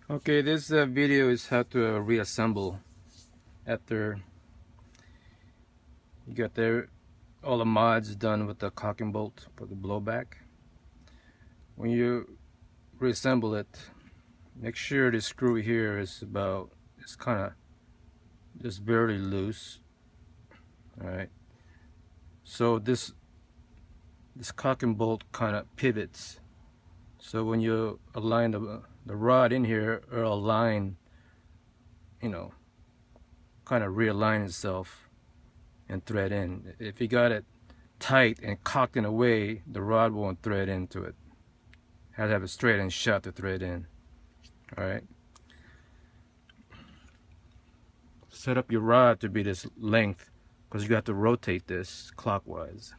Okay, this video is how to reassemble after you got all the mods done with the cock and bolt for the blowback. When you reassemble it, make sure the screw here is it's kind of just barely loose. All right, so this cock and bolt kind of pivots. So when you align the rod in here, it'll align, kind of realign itself and thread in. If you got it tight and cocked in a way, the rod won't thread into it. Have to have it straight and shut to thread in. Alright. Set up your rod to be this length because you have to rotate this clockwise.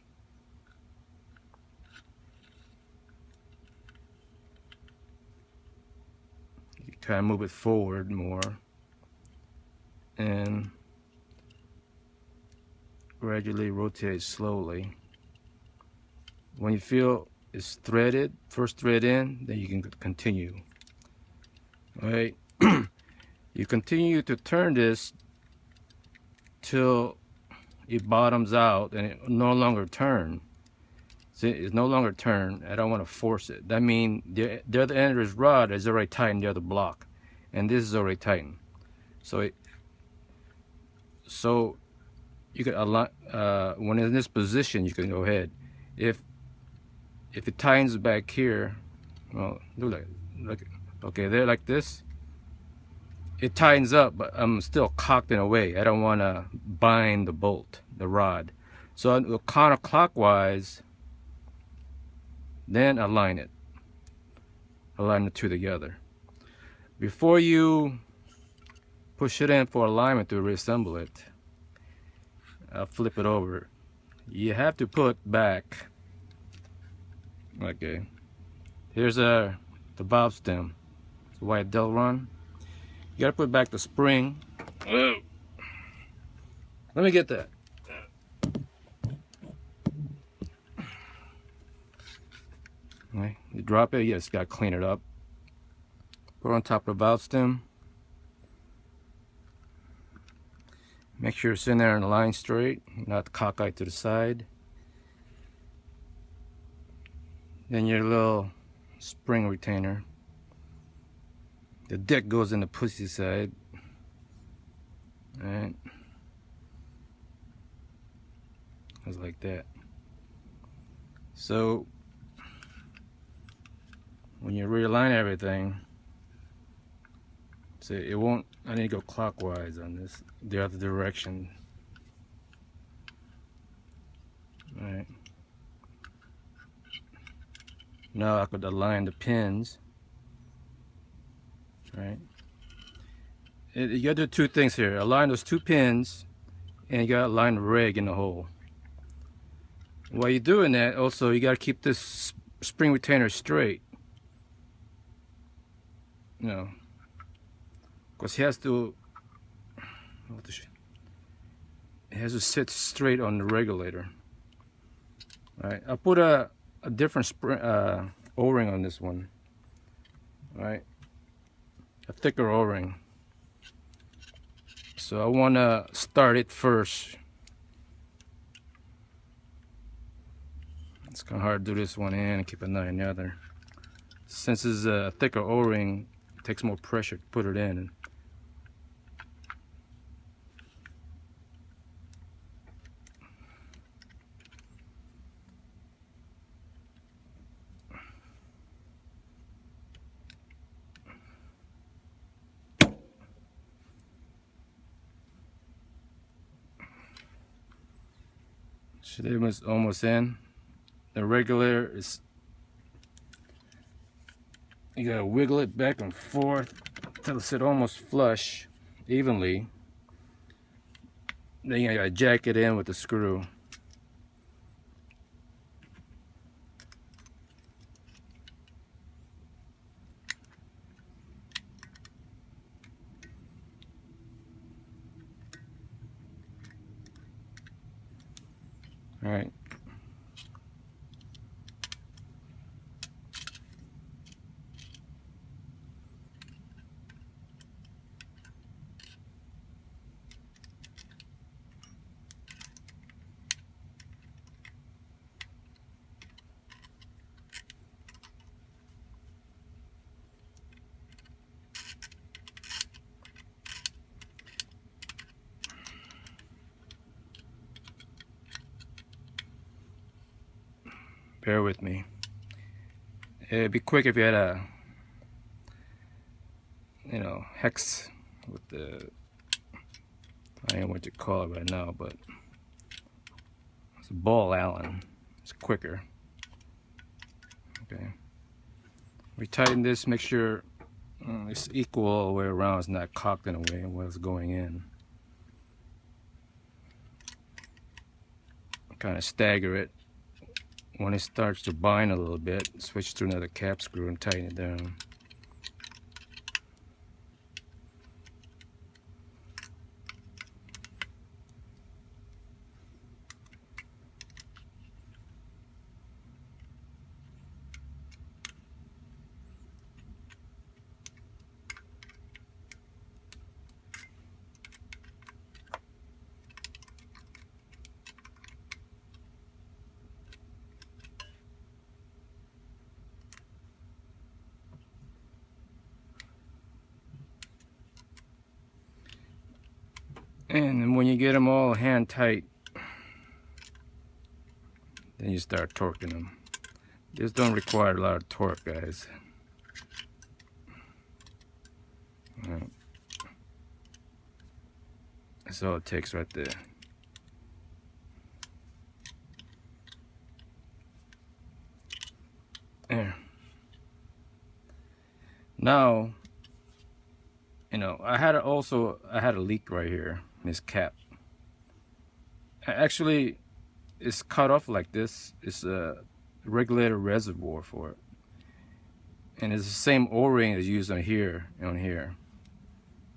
You kind of move it forward more and gradually rotate slowly. When you feel it's threaded, first thread in, then you can continue. Alright. You continue to turn this till it bottoms out and it no longer turn. See, it's no longer turn. I don't want to force it. That means the other end of this rod is already tightened the other block, and this is already tightened. So you can align when in this position. You can go ahead. If it tightens back here, well, do like okay, there like this. It tightens up, but I'm still cocked in a way. I don't want to bind the bolt, the rod. So I'll counterclockwise, then align the two together. Before you push it in for alignment to reassemble it, I'll flip it over. You have to put back, okay, here's the valve stem, it's a white Delron. You gotta put back the spring. Let me get that. Okay. You drop it, you just gotta clean it up. Put it on top of the valve stem. Make sure it's in there in the line straight, not cockeyed to the side. Then your little spring retainer. The dick goes in the pussy side. Alright. It's like that. So when you realign everything, see, it won't, I need to go clockwise on this, the other direction. Alright. Now I could align the pins. Right. You gotta do two things here. Align those two pins, and you gotta align the reg in the hole. While you're doing that, also you gotta keep this spring retainer straight. Because it has to sit straight on the regulator. All right. I'll put a different spring O-ring on this one. All right. A thicker O-ring. So I want to start it first. It's kind of hard to do this one in and keep an eye on the other. Since it's a thicker O-ring, it takes more pressure to put it in. It was almost in. The regulator is, you gotta wiggle it back and forth until it's almost flush evenly. Then you gotta jack it in with the screw. All right. bear with me. It'd be quick if you had a, you know, hex with the, I don't know what you call it right now, but it's a ball Allen. It's quicker. Okay. We tighten this, make sure it's equal all the way around. It's not cocked in a way while it's going in. Kind of stagger it. When it starts to bind a little bit, switch to another cap screw and tighten it down. And then when you get them all hand tight, then you start torquing them. This don't require a lot of torque, guys. Right. That's all it takes right there. There. Now, you know, I had a leak right here in this cap. Actually, it's cut off like this. It's a regulator reservoir for it, and it's the same O-ring that's used on here and on here.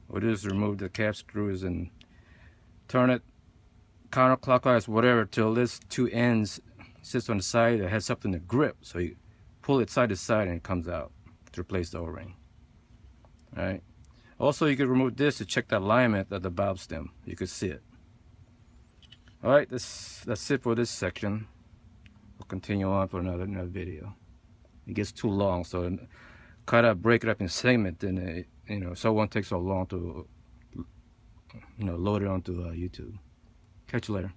We'll just remove the cap screws and turn it counterclockwise, whatever, till this two ends sits on the side that has something to grip. So you pull it side to side and it comes out to replace the O-ring. All right. Also, you can remove this to check the alignment of the valve stem. You can see it. All right, that's it for this section. We'll continue on for another video. It gets too long, so break it up in segments, and you know, so it won't take so long to, you know, load it onto YouTube. Catch you later.